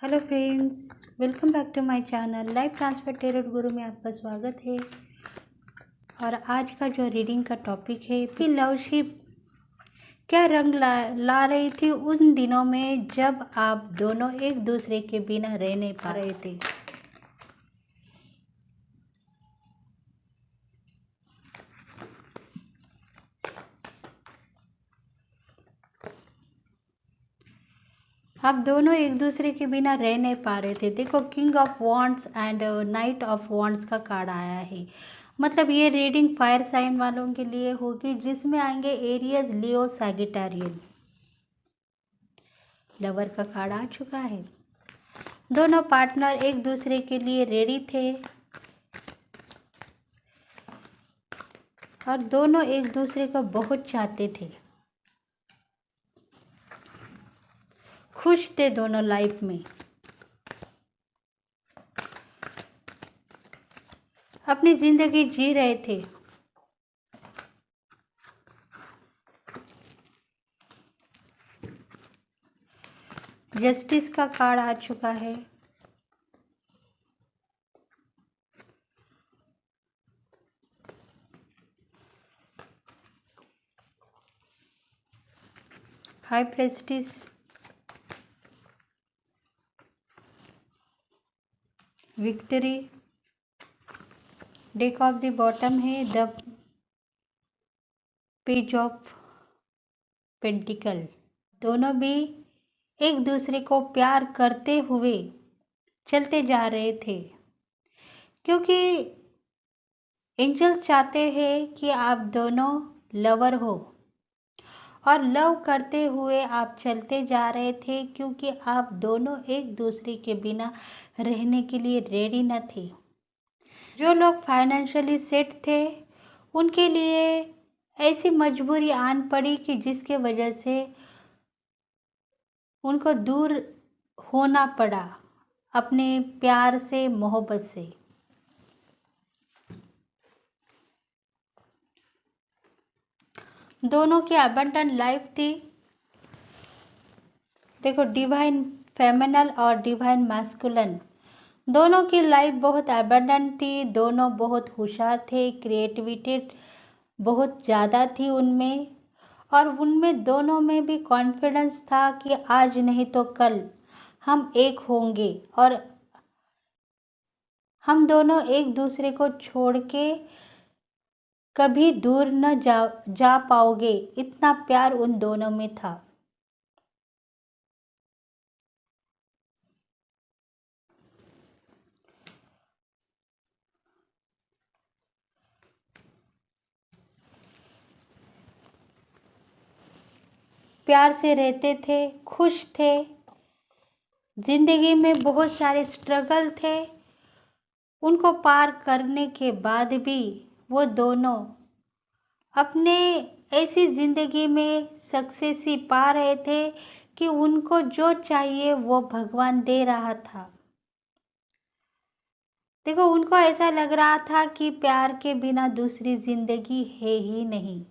Hello friends, welcome back to my channel life transfer tarot Guru में आपका स्वागत है। और आज का जो रीडिंग का टॉपिक है कि लवशिप क्या रंग ला रही थी उन दिनों में जब आप दोनों एक दूसरे के बिना रह नहीं पा रहे थे। आप दोनों एक दूसरे के बिना रह नहीं पा रहे थे। देखो, king of wands and night of wands का कार्ड आया है। मतलब ये रीडिंग फायर साइन वालों के लिए होगी, जिसमें आएंगे एरियस, लियो, सैजिटेरियस। लवर का कार्ड आ चुका है। दोनों पार्टनर एक दूसरे के लिए रेडी थे और दोनों एक दूसरे को बहुत चाहते थे। खुश थे दोनों लाइफ में, अपनी जिंदगी जी रहे थे। जस्टिस का कार्ड आ चुका है। High prestige, victory. Deck of the bottom है द पेज ऑफ पेंटिकल। दोनों भी एक दूसरे को प्यार करते हुए चलते जा रहे थे, क्योंकि एंजल्स चाहते हैं कि आप दोनों लवर हो और लव करते हुए आप चलते जा रहे थे, क्योंकि आप दोनों एक दूसरे के बिना रहने के लिए रेडी न थे। जो लोग फाइनेंशियली सेट थे उनके लिए ऐसी मजबूरी आन पड़ी कि जिसके वजह से उनको दूर होना पड़ा अपने प्यार से, मोहब्बत से। दोनों की अबंडेंट लाइफ थी। देखो, डिवाइन फेमिनल और डिवाइन मैस्कुलिन, दोनों की लाइफ बहुत अबंडेंट थी। दोनों बहुत होशियार थे, क्रिएटिविटी बहुत ज़्यादा थी उनमें, और उनमें दोनों में भी कॉन्फिडेंस था कि आज नहीं तो कल हम एक होंगे और हम दोनों एक दूसरे को छोड़ के कभी दूर न जा पाओगे। इतना प्यार उन दोनों में था। प्यार से रहते थे, खुश थे। जिंदगी में बहुत सारे स्ट्रगल थे, उनको पार करने के बाद भी वो दोनों अपने ऐसी ज़िंदगी में सक्सेस ही पा रहे थे कि उनको जो चाहिए वो भगवान दे रहा था। देखो, उनको ऐसा लग रहा था कि प्यार के बिना दूसरी ज़िंदगी है ही नहीं,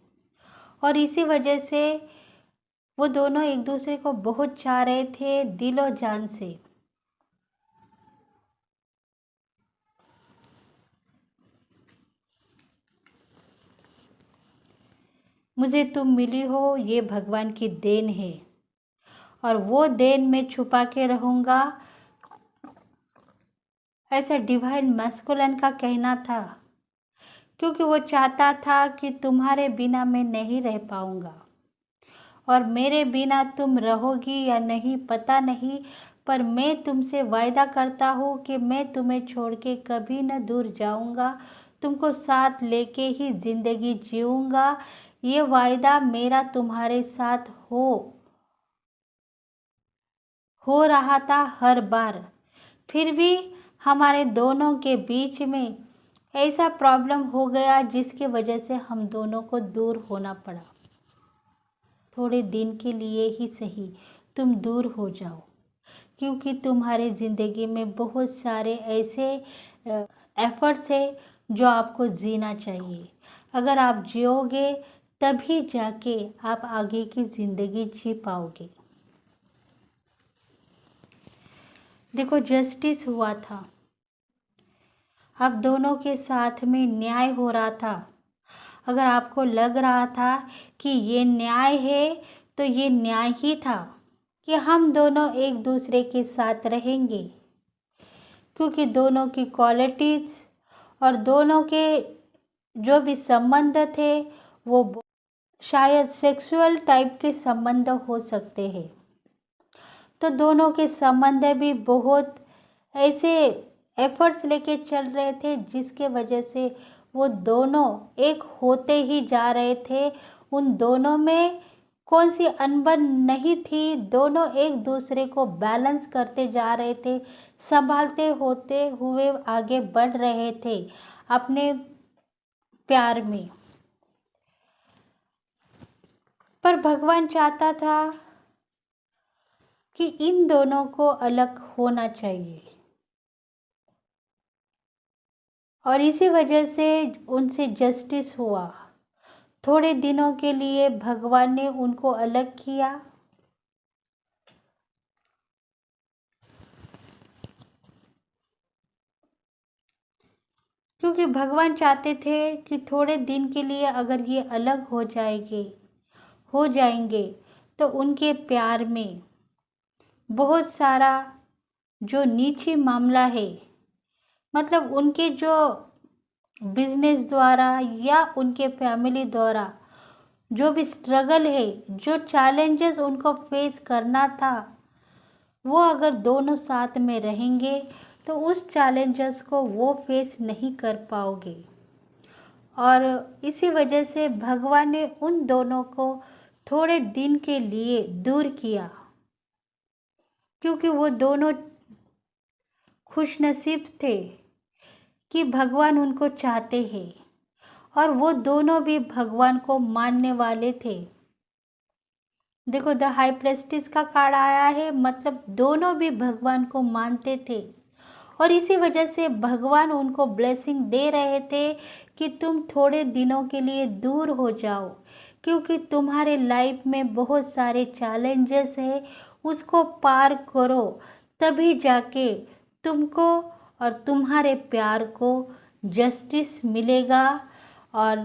और इसी वजह से वो दोनों एक दूसरे को बहुत चाह रहे थे दिलो जान से। मुझे तुम मिली हो, ये भगवान की देन है और वो देन मैं छुपा के रहूँगा, ऐसा डिवाइन मैस्कुलिन का कहना था। क्योंकि वो चाहता था कि तुम्हारे बिना मैं नहीं रह पाऊँगा, और मेरे बिना तुम रहोगी या नहीं पता नहीं, पर मैं तुमसे वायदा करता हूँ कि मैं तुम्हें छोड़ के कभी न दूर जाऊँगा, तुमको साथ लेके ही ज़िंदगी जीऊँगा। ये वायदा मेरा तुम्हारे साथ हो रहा था हर बार। फिर भी हमारे दोनों के बीच में ऐसा प्रॉब्लम हो गया जिसकी वजह से हम दोनों को दूर होना पड़ा। थोड़े दिन के लिए ही सही तुम दूर हो जाओ, क्योंकि तुम्हारे ज़िंदगी में बहुत सारे ऐसे एफर्ट्स है जो आपको जीना चाहिए। अगर आप जियोगे तभी जाके आप आगे की ज़िंदगी जी पाओगे। देखो जस्टिस हुआ था, अब दोनों के साथ में न्याय हो रहा था। अगर आपको लग रहा था कि ये न्याय है तो ये न्याय ही था कि हम दोनों एक दूसरे के साथ रहेंगे, क्योंकि दोनों की क्वालिटीज़ और दोनों के जो भी संबंध थे वो शायद सेक्सुअल टाइप के संबंध हो सकते हैं। तो दोनों के संबंध भी बहुत ऐसे एफर्ट्स लेके चल रहे थे जिसके वजह से वो दोनों एक होते ही जा रहे थे। उन दोनों में कौन सी अनबन नहीं थी, दोनों एक दूसरे को बैलेंस करते जा रहे थे, संभालते होते हुए आगे बढ़ रहे थे अपने प्यार में। पर भगवान चाहता था कि इन दोनों को अलग होना चाहिए और इसी वजह से उनसे जस्टिस हुआ। थोड़े दिनों के लिए भगवान ने उनको अलग किया, क्योंकि भगवान चाहते थे कि थोड़े दिन के लिए अगर ये अलग हो जाएंगे तो उनके प्यार में बहुत सारा जो नीची मामला है, मतलब उनके जो बिजनेस द्वारा या उनके फैमिली द्वारा जो भी स्ट्रगल है, जो चैलेंजेस उनको फेस करना था, वो अगर दोनों साथ में रहेंगे तो उस चैलेंजेस को वो फेस नहीं कर पाओगे। और इसी वजह से भगवान ने उन दोनों को थोड़े दिन के लिए दूर किया, क्योंकि वो दोनों खुशनसीब थे कि भगवान उनको चाहते हैं और वो दोनों भी भगवान को मानने वाले थे। देखो द हाई प्रेस्टिस का कार्ड आया है, मतलब दोनों भी भगवान को मानते थे और इसी वजह से भगवान उनको ब्लेसिंग दे रहे थे कि तुम थोड़े दिनों के लिए दूर हो जाओ, क्योंकि तुम्हारे लाइफ में बहुत सारे चैलेंजेस है, उसको पार करो, तभी जाके तुमको और तुम्हारे प्यार को जस्टिस मिलेगा और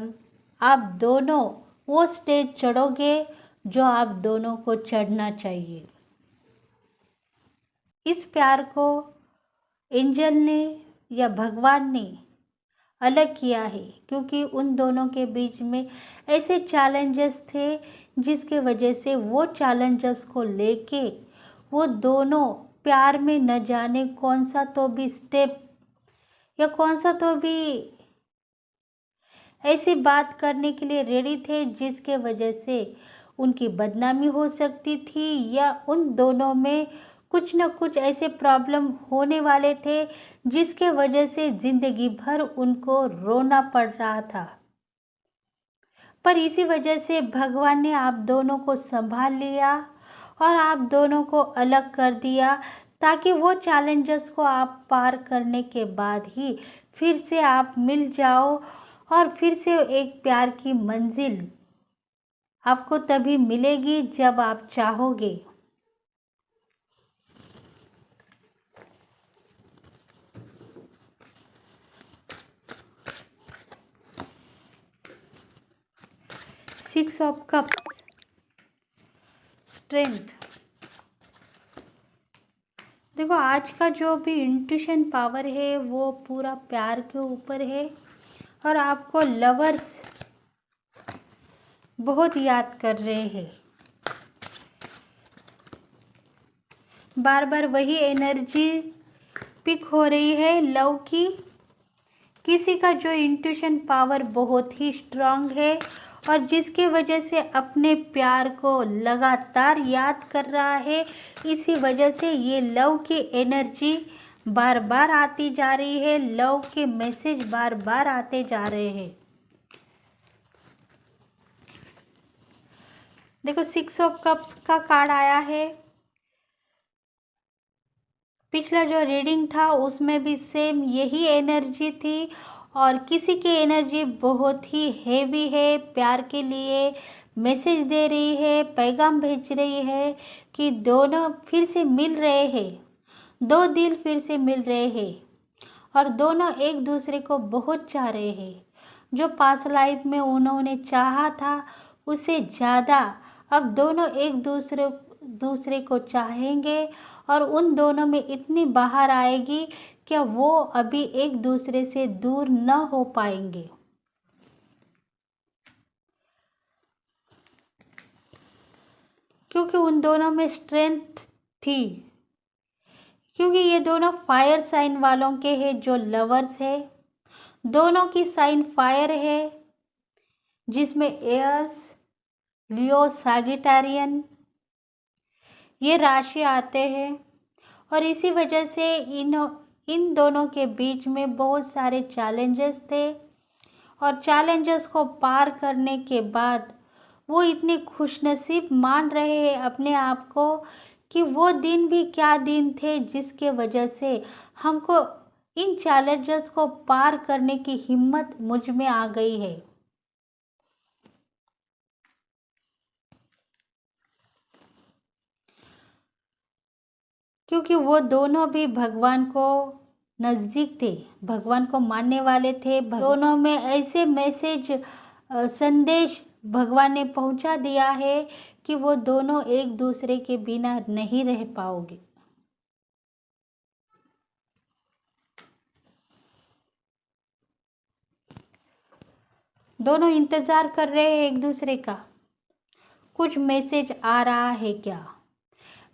आप दोनों वो स्टेज चढ़ोगे जो आप दोनों को चढ़ना चाहिए। इस प्यार को एंजल ने या भगवान ने अलग किया है, क्योंकि उन दोनों के बीच में ऐसे चैलेंजेस थे जिसके वजह से वो चैलेंजेस को लेके वो दोनों प्यार में न जाने कौन सा तो भी स्टेप या कौन सा तो भी ऐसी बात करने के लिए रेडी थे जिसके वजह से उनकी बदनामी हो सकती थी या उन दोनों में कुछ न कुछ ऐसे प्रॉब्लम होने वाले थे जिसके वजह से ज़िंदगी भर उनको रोना पड़ रहा था। पर इसी वजह से भगवान ने आप दोनों को संभाल लिया और आप दोनों को अलग कर दिया, ताकि वो चैलेंजेस को आप पार करने के बाद ही फिर से आप मिल जाओ और फिर से एक प्यार की मंजिल आपको तभी मिलेगी जब आप चाहोगे। Six of cups, strength. देखो आज का जो भी इंट्यूशन पावर है वो पूरा प्यार के ऊपर है और आपको लवर्स बहुत याद कर रहे हैं। बार बार वही एनर्जी पिक हो रही है लव की। किसी का जो इंट्यूशन पावर बहुत ही स्ट्रांग है और जिसकी वजह से अपने प्यार को लगातार याद कर रहा है, इसी वजह से ये लव की एनर्जी बार बार आती जा रही है, लव के मैसेज बार बार आते जा रहे हैं। देखो सिक्स ऑफ कप्स का कार्ड आया है। पिछला जो रीडिंग था उसमें भी सेम यही एनर्जी थी और किसी की एनर्जी बहुत ही हेवी है, प्यार के लिए मैसेज दे रही है, पैगाम भेज रही है कि दोनों फिर से मिल रहे हैं, दो दिल फिर से मिल रहे हैं और दोनों एक दूसरे को बहुत चाह रहे हैं। जो पास्ट लाइफ में उन्होंने चाहा था उससे ज़्यादा अब दोनों एक दूसरे को चाहेंगे और उन दोनों में इतनी बाहर आएगी कि वो अभी एक दूसरे से दूर न हो पाएंगे। क्योंकि उन दोनों में स्ट्रेंथ थी, क्योंकि ये दोनों फायर साइन वालों के हैं जो लवर्स है। दोनों की साइन फायर है जिसमें एयर्स, लियो, सैजिटेरियन ये राशि आते हैं और इसी वजह से इन दोनों के बीच में बहुत सारे चैलेंजेस थे और चैलेंजेस को पार करने के बाद वो इतने खुशनसीब मान रहे हैं अपने आप को कि वो दिन भी क्या दिन थे जिसके वजह से हमको इन चैलेंजेस को पार करने की हिम्मत मुझ में आ गई है। क्योंकि वो दोनों भी भगवान को नज़दीक थे, भगवान को मानने वाले थे। दोनों में ऐसे मैसेज संदेश भगवान ने पहुंचा दिया है कि वो दोनों एक दूसरे के बिना नहीं रह पाओगे। दोनों इंतज़ार कर रहे हैं एक दूसरे का। कुछ मैसेज आ रहा है क्या,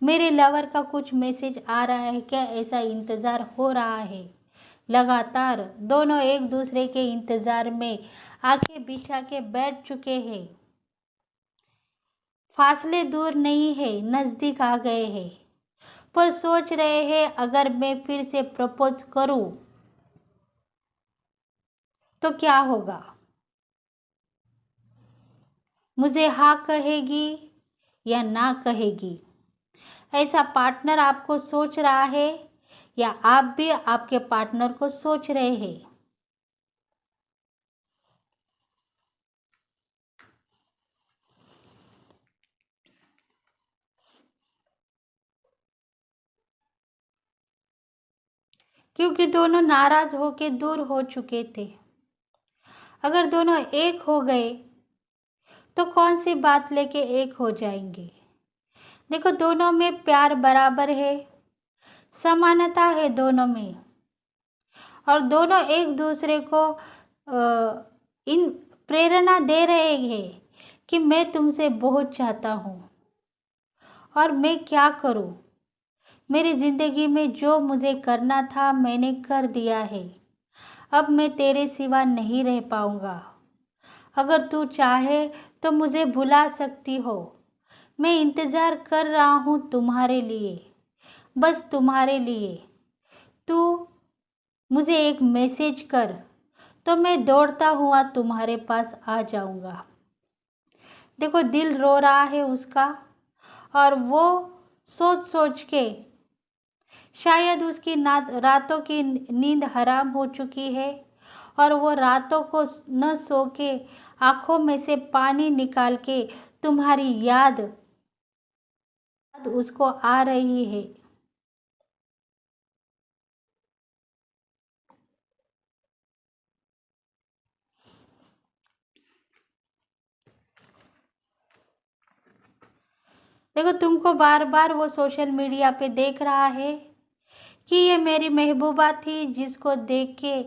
मेरे लवर का कुछ मैसेज आ रहा है क्या, ऐसा इंतज़ार हो रहा है। लगातार दोनों एक दूसरे के इंतज़ार में आंखें बिछा के बैठ चुके हैं। फासले दूर नहीं है, नज़दीक आ गए हैं, पर सोच रहे हैं अगर मैं फिर से प्रपोज करूं तो क्या होगा, मुझे हाँ कहेगी या ना कहेगी। ऐसा पार्टनर आपको सोच रहा है या आप भी आपके पार्टनर को सोच रहे हैं। क्योंकि दोनों नाराज होके दूर हो चुके थे। अगर दोनों एक हो गए तो कौन सी बात लेके एक हो जाएंगे। देखो दोनों में प्यार बराबर है, समानता है दोनों में और दोनों एक दूसरे को इन प्रेरणा दे रहे हैं कि मैं तुमसे बहुत चाहता हूँ और मैं क्या करूँ, मेरी ज़िंदगी में जो मुझे करना था मैंने कर दिया है, अब मैं तेरे सिवा नहीं रह पाऊँगा। अगर तू चाहे तो मुझे बुला सकती हो, मैं इंतज़ार कर रहा हूँ तुम्हारे लिए, बस तुम्हारे लिए। तू मुझे एक मैसेज कर तो मैं दौड़ता हुआ तुम्हारे पास आ जाऊँगा। देखो दिल रो रहा है उसका और वो सोच सोच के शायद उसकी रातों की नींद हराम हो चुकी है और वो रातों को न सो के आँखों में से पानी निकाल के तुम्हारी याद उसको आ रही है। देखो तुमको बार बार वो सोशल मीडिया पे देख रहा है कि ये मेरी महबूबा थी जिसको देख के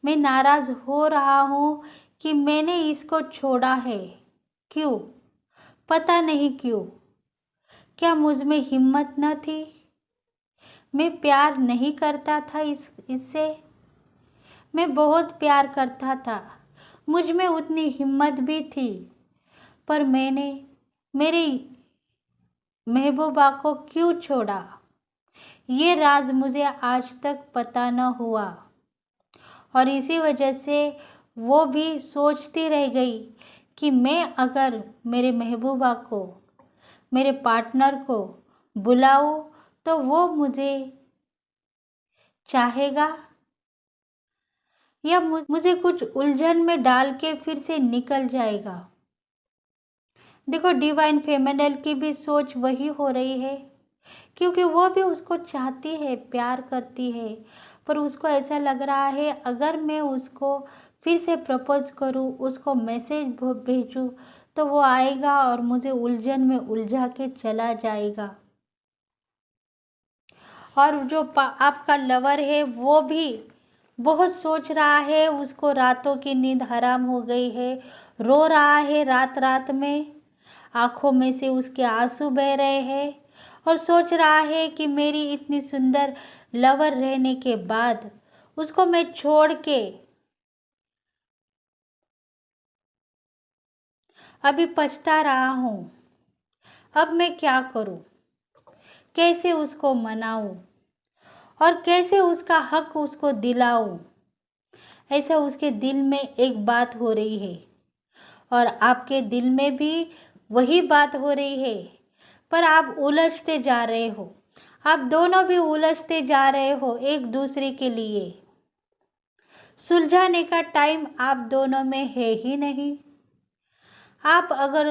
मैं नाराज़ हो रहा हूँ कि मैंने इसको छोड़ा है। क्यों, पता नहीं क्यों। क्या मुझ में हिम्मत न थी, मैं प्यार नहीं करता था इससे। मैं बहुत प्यार करता था, मुझ में उतनी हिम्मत भी थी, पर मैंने मेरी महबूबा को क्यों छोड़ा, ये राज मुझे आज तक पता न हुआ। और इसी वजह से वो भी सोचती रह गई कि मैं अगर मेरे महबूबा को, मेरे पार्टनर को बुलाऊं तो वो मुझे चाहेगा या मुझे कुछ उलझन में डाल के फिर से निकल जाएगा। देखो डिवाइन फेमिनिन की भी सोच वही हो रही है। क्योंकि वो भी उसको चाहती है, प्यार करती है। पर उसको ऐसा लग रहा है अगर मैं उसको फिर से प्रपोज करूँ, उसको मैसेज भेजूँ, तो वो आएगा और मुझे उलझन में उलझा के चला जाएगा। और जो आपका लवर है वो भी बहुत सोच रहा है, उसको रातों की नींद हराम हो गई है, रो रहा है रात रात में, आंखों में से उसके आंसू बह रहे हैं और सोच रहा है कि मेरी इतनी सुंदर लवर रहने के बाद उसको मैं छोड़ के अभी पछता रहा हूँ। अब मैं क्या करूँ, कैसे उसको मनाऊँ और कैसे उसका हक उसको दिलाऊँ। ऐसा उसके दिल में एक बात हो रही है और आपके दिल में भी वही बात हो रही है, पर आप उलझते जा रहे हो। आप दोनों भी उलझते जा रहे हो एक दूसरे के लिए। सुलझाने का टाइम आप दोनों में है ही नहीं। आप अगर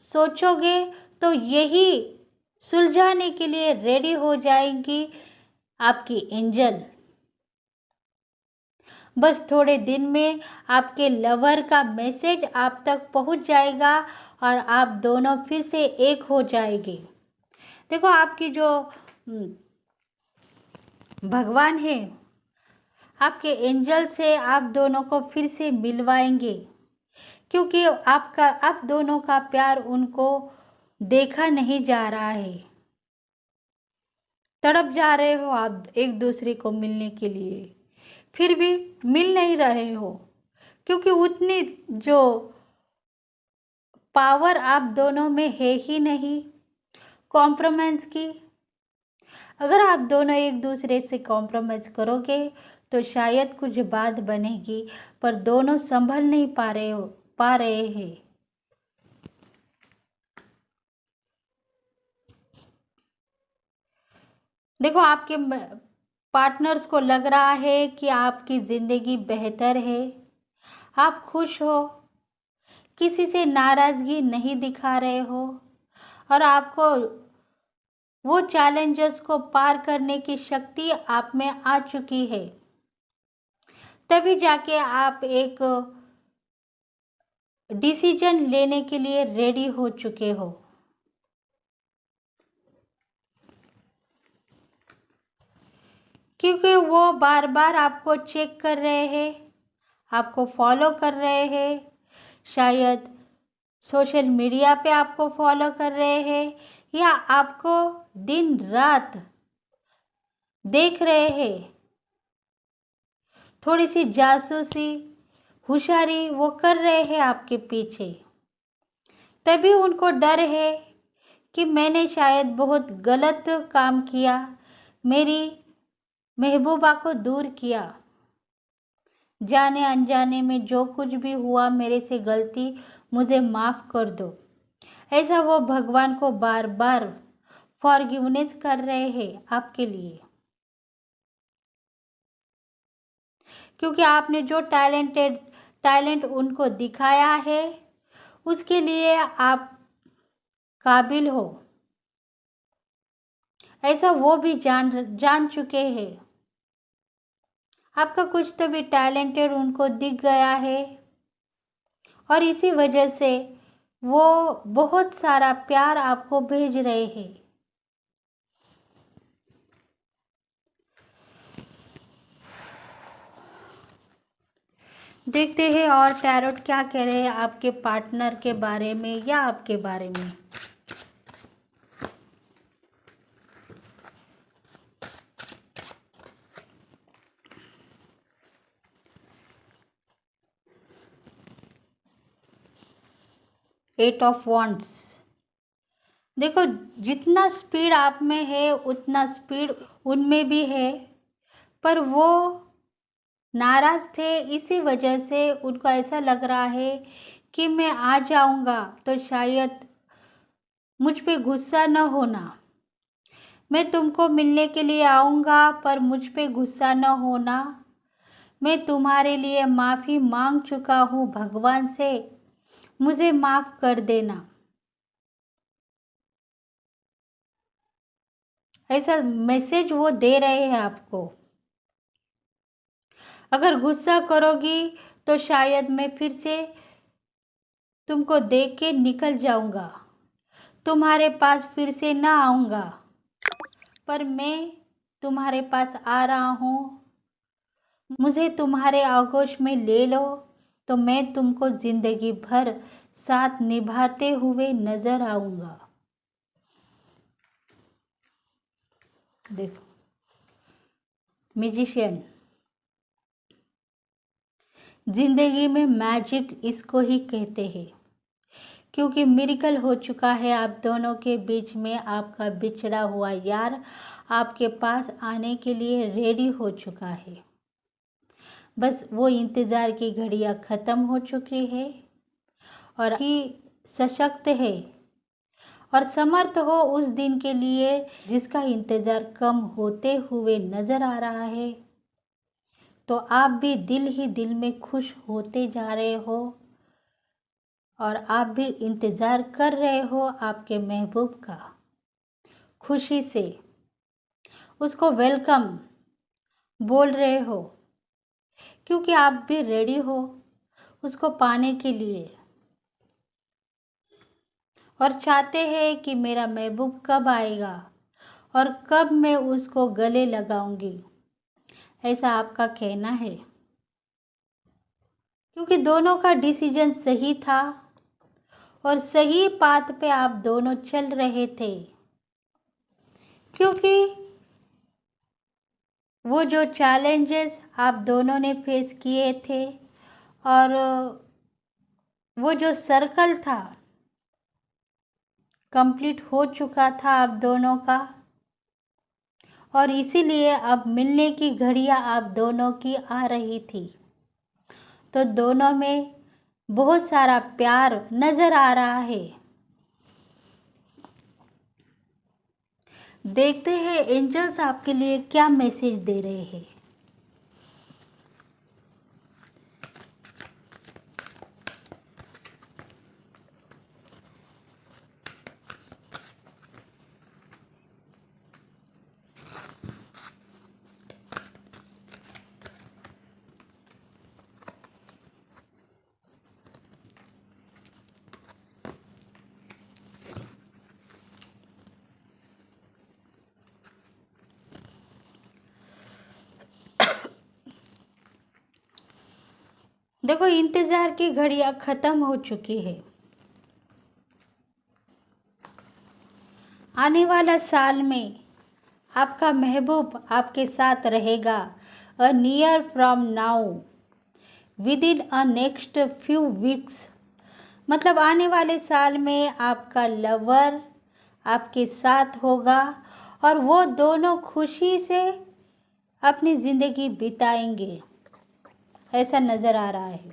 सोचोगे तो यही सुलझाने के लिए रेडी हो जाएंगी आपकी एंजल। बस थोड़े दिन में आपके लवर का मैसेज आप तक पहुंच जाएगा और आप दोनों फिर से एक हो जाएंगे। देखो आपकी जो भगवान है, आपके एंजल से आप दोनों को फिर से मिलवाएंगे, क्योंकि आप दोनों का प्यार उनको देखा नहीं जा रहा है। तड़प जा रहे हो आप एक दूसरे को मिलने के लिए, फिर भी मिल नहीं रहे हो, क्योंकि उतनी जो पावर आप दोनों में है ही नहीं कॉम्प्रोमाइज़ की। अगर आप दोनों एक दूसरे से कॉम्प्रोमाइज़ करोगे तो शायद कुछ बात बनेगी, पर दोनों संभल नहीं पा रहे हैं। देखो आपके पार्टनर्स को लग रहा है कि आपकी ज़िंदगी बेहतर है, आप खुश हो, किसी से नाराज़गी नहीं दिखा रहे हो और आपको वो चैलेंजेस को पार करने की शक्ति आप में आ चुकी है। तभी जाके आप एक डिसीजन लेने के लिए रेडी हो चुके हो। क्योंकि वो बार बार आपको चेक कर रहे हैं, आपको फॉलो कर रहे हैं, शायद सोशल मीडिया पे आपको फॉलो कर रहे हैं या आपको दिन रात देख रहे हैं। थोड़ी सी जासूसी, होशियारी वो कर रहे हैं आपके पीछे। तभी उनको डर है कि मैंने शायद बहुत गलत काम किया, मेरी महबूबा को दूर किया, जाने अनजाने में जो कुछ भी हुआ मेरे से गलती, मुझे माफ़ कर दो। ऐसा वो भगवान को बार बार फॉरगिवनेस कर रहे हैं आपके लिए, क्योंकि आपने जो टैलेंट उनको दिखाया है उसके लिए आप काबिल हो, ऐसा वो भी जान चुके हैं। आपका कुछ तो भी टैलेंटेड उनको दिख गया है और इसी वजह से वो बहुत सारा प्यार आपको भेज रहे हैं। देखते हैं और टैरोट क्या कह रहे हैं आपके पार्टनर के बारे में या आपके बारे में। Eight of wands. देखो जितना स्पीड आप में है उतना स्पीड उनमें भी है, पर वो नाराज़ थे, इसी वजह से उनको ऐसा लग रहा है कि मैं आ जाऊंगा तो शायद मुझ पे गुस्सा न होना, मैं तुमको मिलने के लिए आऊँगा पर मुझ पे गुस्सा न होना, मैं तुम्हारे लिए माफ़ी मांग चुका हूँ भगवान से, मुझे माफ़ कर देना। ऐसा मैसेज वो दे रहे हैं आपको। अगर गुस्सा करोगी तो शायद मैं फिर से तुमको देख के निकल जाऊंगा, तुम्हारे पास फिर से ना आऊंगा, पर मैं तुम्हारे पास आ रहा हूँ। मुझे तुम्हारे आगोश में ले लो तो मैं तुमको जिंदगी भर साथ निभाते हुए नजर आऊंगा। देखो, मैजिशियन, जिंदगी में मैजिक इसको ही कहते हैं, क्योंकि मिरेकल हो चुका है आप दोनों के बीच में। आपका बिछड़ा हुआ यार आपके पास आने के लिए रेडी हो चुका है। बस वो इंतज़ार की घड़ियां ख़त्म हो चुकी है और ही सशक्त है और समर्थ हो उस दिन के लिए जिसका इंतज़ार कम होते हुए नज़र आ रहा है। तो आप भी दिल ही दिल में खुश होते जा रहे हो और आप भी इंतज़ार कर रहे हो आपके महबूब का, खुशी से उसको वेलकम बोल रहे हो, क्योंकि आप भी रेडी हो उसको पाने के लिए और चाहते हैं कि मेरा महबूब कब आएगा और कब मैं उसको गले लगाऊंगी, ऐसा आपका कहना है। क्योंकि दोनों का डिसीजन सही था और सही पाथ पे आप दोनों चल रहे थे। क्योंकि वो जो चैलेंजेस आप दोनों ने फेस किए थे और वो जो सर्कल था कंप्लीट हो चुका था आप दोनों का, और इसीलिए अब मिलने की घड़ियां आप दोनों की आ रही थी। तो दोनों में बहुत सारा प्यार नज़र आ रहा है। देखते हैं एंजल्स आपके लिए क्या मैसेज दे रहे हैं। देखो, इंतज़ार की घड़ियां ख़त्म हो चुकी है। आने वाला साल में आपका महबूब आपके साथ रहेगा। अ near from now, with in a next few weeks, मतलब आने वाले साल में आपका लवर आपके साथ होगा और वो दोनों खुशी से अपनी ज़िंदगी बिताएंगे, ऐसा नज़र आ रहा है।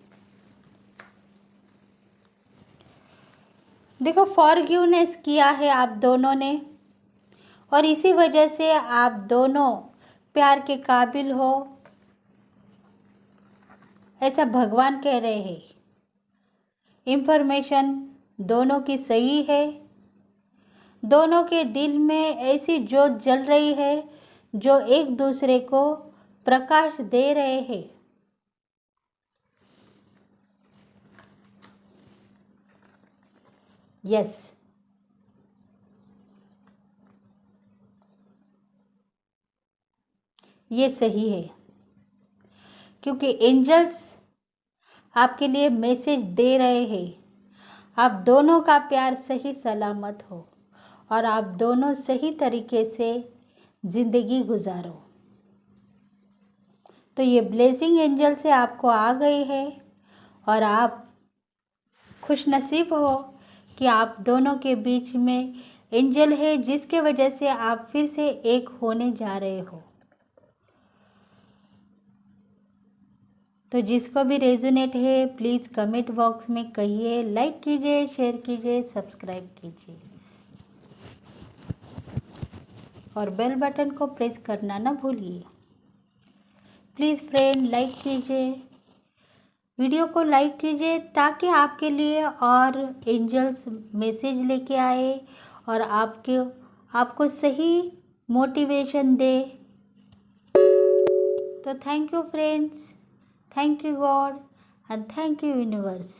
देखो, फॉरगिवनेस किया है आप दोनों ने और इसी वजह से आप दोनों प्यार के काबिल हो, ऐसा भगवान कह रहे हैं। इंफॉर्मेशन दोनों की सही है, दोनों के दिल में ऐसी जोत जल रही है जो एक दूसरे को प्रकाश दे रहे हैं। यस, ये सही है, क्योंकि एंजल्स आपके लिए मैसेज दे रहे हैं आप दोनों का प्यार सही सलामत हो और आप दोनों सही तरीके से ज़िंदगी गुजारो। तो ये ब्लेसिंग एंजल से आपको आ गई है और आप खुशनसीब हो कि आप दोनों के बीच में एंजल है, जिसके वजह से आप फिर से एक होने जा रहे हो। तो जिसको भी रेजोनेट है प्लीज़ कमेंट बॉक्स में कहिए, लाइक कीजिए, शेयर कीजिए, सब्सक्राइब कीजिए और बेल बटन को प्रेस करना ना भूलिए। प्लीज़ फ्रेंड, लाइक कीजिए, वीडियो को लाइक कीजिए ताकि आपके लिए और एंजल्स मैसेज लेके आए और आपको सही मोटिवेशन दे। तो thank you friends, thank you God and thank you universe.